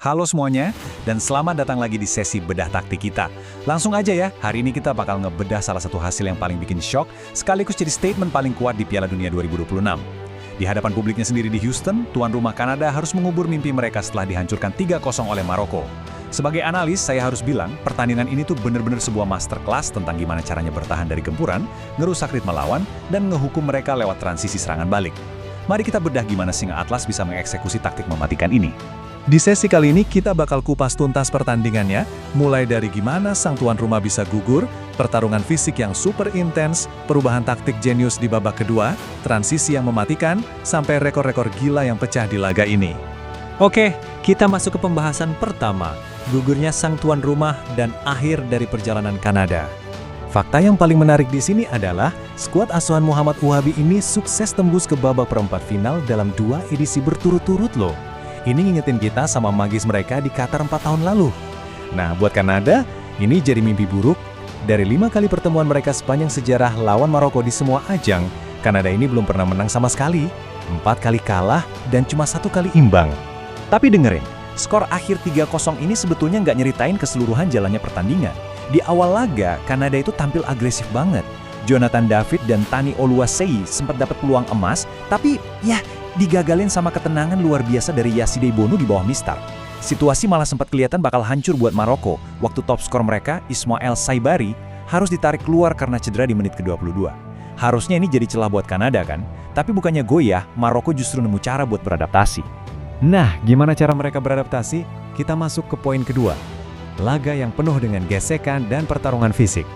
Halo semuanya, dan selamat datang lagi di sesi bedah taktik kita. Langsung aja ya, hari ini kita bakal ngebedah salah satu hasil yang paling bikin shock, sekaligus jadi statement paling kuat di Piala Dunia 2026. Di hadapan publiknya sendiri di Houston, tuan rumah Kanada harus mengubur mimpi mereka setelah dihancurkan 3-0 oleh Maroko. Sebagai analis, saya harus bilang, pertandingan ini tuh bener-bener sebuah masterclass tentang gimana caranya bertahan dari gempuran, ngerusak ritme lawan, dan ngehukum mereka lewat transisi serangan balik. Mari kita bedah gimana Singa Atlas bisa mengeksekusi taktik mematikan ini. Di sesi kali ini kita bakal kupas tuntas pertandingannya, mulai dari gimana sang tuan rumah bisa gugur, pertarungan fisik yang super intens, perubahan taktik jenius di babak kedua, transisi yang mematikan, sampai rekor-rekor gila yang pecah di laga ini. Oke, kita masuk ke pembahasan pertama, gugurnya sang tuan rumah dan akhir dari perjalanan Kanada. Fakta yang paling menarik di sini adalah, skuad asuhan Muhammad Ouahabi ini sukses tembus ke babak perempat final dalam 2 edisi berturut-turut loh. Ini ngingetin kita sama magis mereka di Qatar 4 tahun lalu. Nah, buat Kanada, ini jadi mimpi buruk. Dari 5 kali pertemuan mereka sepanjang sejarah lawan Maroko di semua ajang, Kanada ini belum pernah menang sama sekali. 4 kali kalah dan cuma 1 kali imbang. Tapi dengerin, skor akhir 3-0 ini sebetulnya nggak nyeritain keseluruhan jalannya pertandingan. Di awal laga, Kanada itu tampil agresif banget. Jonathan David dan Tani Oluwaseyi sempat dapat peluang emas, tapi ya digagalin sama ketenangan luar biasa dari Yassine Bonu di bawah Mistar. Situasi malah sempat kelihatan bakal hancur buat Maroko, waktu top skor mereka, Ismail Saibari, harus ditarik keluar karena cedera di menit ke-22. Harusnya ini jadi celah buat Kanada kan? Tapi bukannya goyah, Maroko justru nemu cara buat beradaptasi. Nah, gimana cara mereka beradaptasi? Kita masuk ke poin kedua. Laga yang penuh dengan gesekan dan pertarungan fisik.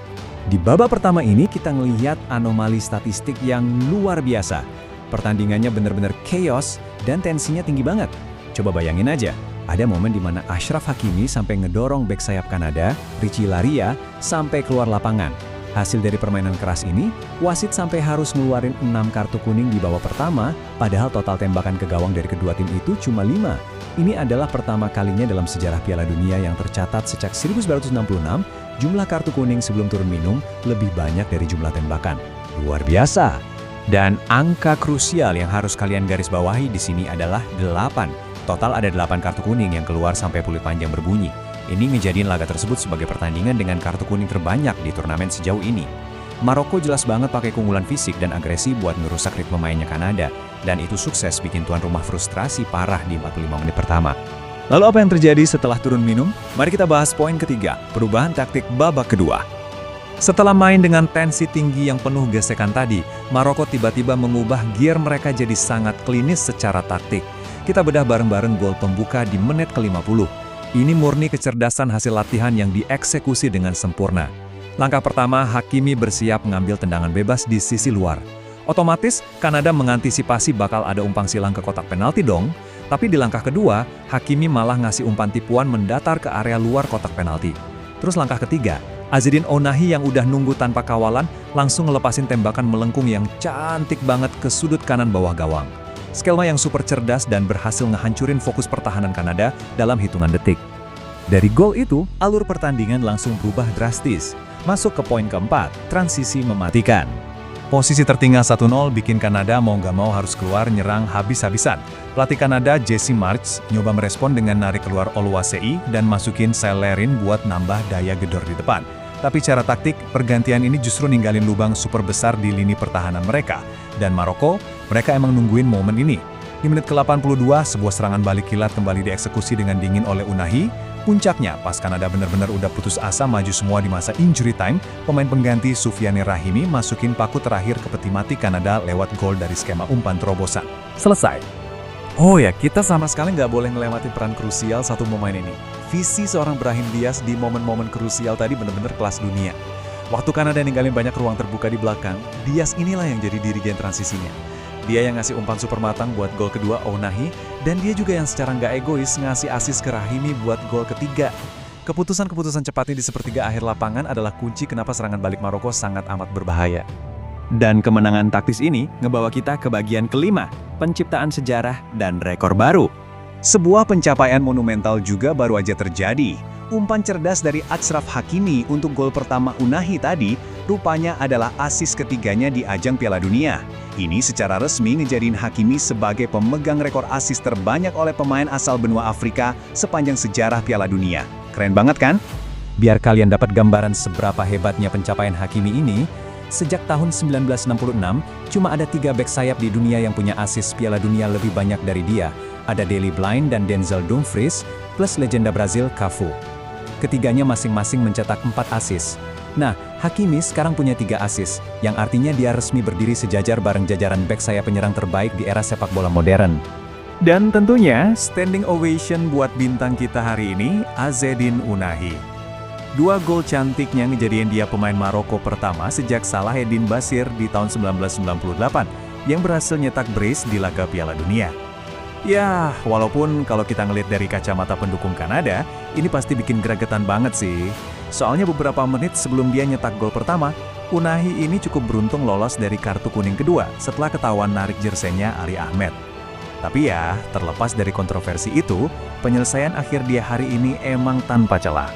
Di babak pertama ini kita ngelihat anomali statistik yang luar biasa. Pertandingannya benar-benar chaos dan tensinya tinggi banget. Coba bayangin aja, ada momen di mana Achraf Hakimi sampai ngedorong bek sayap Kanada, Richie Laryea, sampai keluar lapangan. Hasil dari permainan keras ini, wasit sampai harus ngeluarin 6 kartu kuning di babak pertama, padahal total tembakan ke gawang dari kedua tim itu cuma 5. Ini adalah pertama kalinya dalam sejarah Piala Dunia yang tercatat sejak 1966, jumlah kartu kuning sebelum turun minum lebih banyak dari jumlah tembakan. Luar biasa! Dan angka krusial yang harus kalian garis bawahi di sini adalah 8. Total ada 8 kartu kuning yang keluar sampai peluit panjang berbunyi. Ini ngejadiin laga tersebut sebagai pertandingan dengan kartu kuning terbanyak di turnamen sejauh ini. Maroko jelas banget pakai keunggulan fisik dan agresi buat ngerusak ritme mainnya Kanada, dan itu sukses bikin tuan rumah frustrasi parah di 45 menit pertama. Lalu apa yang terjadi setelah turun minum? Mari kita bahas poin ketiga, perubahan taktik babak kedua. Setelah main dengan tensi tinggi yang penuh gesekan tadi, Maroko tiba-tiba mengubah gear mereka jadi sangat klinis secara taktik. Kita bedah bareng-bareng gol pembuka di menit ke-50. Ini murni kecerdasan hasil latihan yang dieksekusi dengan sempurna. Langkah pertama, Hakimi bersiap mengambil tendangan bebas di sisi luar. Otomatis, Kanada mengantisipasi bakal ada umpan silang ke kotak penalti dong. Tapi di langkah kedua, Hakimi malah ngasih umpan tipuan mendatar ke area luar kotak penalti. Terus langkah ketiga, Azzedine Ounahi yang udah nunggu tanpa kawalan langsung ngelepasin tembakan melengkung yang cantik banget ke sudut kanan bawah gawang. Skema yang super cerdas dan berhasil ngehancurin fokus pertahanan Kanada dalam hitungan detik. Dari gol itu, alur pertandingan langsung berubah drastis. Masuk ke poin keempat, transisi mematikan. Posisi tertinggal 1-0 bikin Kanada mau nggak mau harus keluar nyerang habis-habisan. Pelatih Kanada, Jesse Marsch, nyoba merespon dengan narik keluar Oluwaseyi dan masukin Celerine buat nambah daya gedor di depan. Tapi cara taktik, pergantian ini justru ninggalin lubang super besar di lini pertahanan mereka. Dan Maroko, mereka emang nungguin momen ini. Di menit ke-82, sebuah serangan balik kilat kembali dieksekusi dengan dingin oleh Ounahi. Puncaknya, pas Kanada benar-benar udah putus asa maju semua di masa injury time, pemain pengganti Soufiane Rahimi masukin paku terakhir ke peti mati Kanada lewat gol dari skema umpan terobosan. Selesai. Oh ya, kita sama sekali nggak boleh ngelewatin peran krusial satu pemain ini. Visi seorang Brahim Diaz di momen-momen krusial tadi benar-benar kelas dunia. Waktu Kanada ninggalin banyak ruang terbuka di belakang, Diaz inilah yang jadi dirigen transisinya. Dia yang ngasih umpan super matang buat gol kedua Ounahi, dan dia juga yang secara nggak egois ngasih asis ke Rahimi buat gol ketiga. Keputusan-keputusan cepatnya di sepertiga akhir lapangan adalah kunci kenapa serangan balik Maroko sangat amat berbahaya. Dan kemenangan taktis ini ngebawa kita ke bagian kelima, penciptaan sejarah dan rekor baru. Sebuah pencapaian monumental juga baru aja terjadi. Umpan cerdas dari Achraf Hakimi untuk gol pertama Unahi tadi rupanya adalah asis ketiganya di ajang Piala Dunia. Ini secara resmi ngejadiin Hakimi sebagai pemegang rekor asis terbanyak oleh pemain asal benua Afrika sepanjang sejarah Piala Dunia. Keren banget kan? Biar kalian dapat gambaran seberapa hebatnya pencapaian Hakimi ini, sejak tahun 1966, cuma ada 3 bek sayap di dunia yang punya asis Piala Dunia lebih banyak dari dia. Ada Daley Blind dan Denzel Dumfries, plus legenda Brazil Cafu. Ketiganya masing-masing mencetak 4 asis. Nah, Hakimi sekarang punya 3 asis, yang artinya dia resmi berdiri sejajar bareng jajaran bek sayap penyerang terbaik di era sepak bola modern. Dan tentunya, standing ovation buat bintang kita hari ini, Azzedine Unahi. 2 gol cantiknya ngejadiin dia pemain Maroko pertama sejak Salaheddine Basir di tahun 1998, yang berhasil nyetak brace di laga Piala Dunia. Ya, walaupun kalau kita ngelihat dari kacamata pendukung Kanada, ini pasti bikin gregetan banget sih. Soalnya beberapa menit sebelum dia nyetak gol pertama, Unahi ini cukup beruntung lolos dari kartu kuning kedua setelah ketahuan narik jerseynya Ali Ahmed. Tapi ya, terlepas dari kontroversi itu, penyelesaian akhir dia hari ini emang tanpa celah.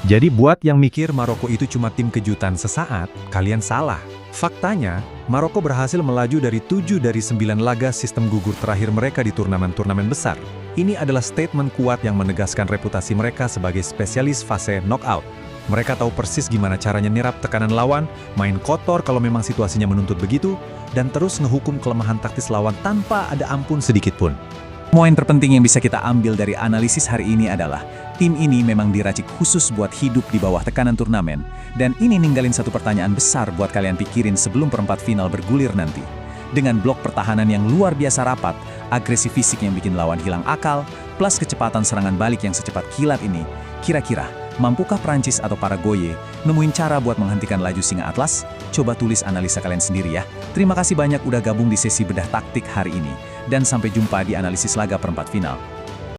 Jadi buat yang mikir Maroko itu cuma tim kejutan sesaat, kalian salah. Faktanya, Maroko berhasil melaju dari 7 dari 9 laga sistem gugur terakhir mereka di turnamen-turnamen besar. Ini adalah statement kuat yang menegaskan reputasi mereka sebagai spesialis fase knockout. Mereka tahu persis gimana caranya nirap tekanan lawan, main kotor kalau memang situasinya menuntut begitu, dan terus ngehukum kelemahan taktis lawan tanpa ada ampun sedikit pun. Poin terpenting yang bisa kita ambil dari analisis hari ini adalah, tim ini memang diracik khusus buat hidup di bawah tekanan turnamen, dan ini ninggalin satu pertanyaan besar buat kalian pikirin sebelum perempat final bergulir nanti. Dengan blok pertahanan yang luar biasa rapat, agresi fisik yang bikin lawan hilang akal, plus kecepatan serangan balik yang secepat kilat ini, kira-kira mampukah Prancis atau Paraguay nemuin cara buat menghentikan laju singa Atlas? Coba tulis analisa kalian sendiri ya. Terima kasih banyak udah gabung di sesi bedah taktik hari ini. Dan sampai jumpa di analisis laga perempat final.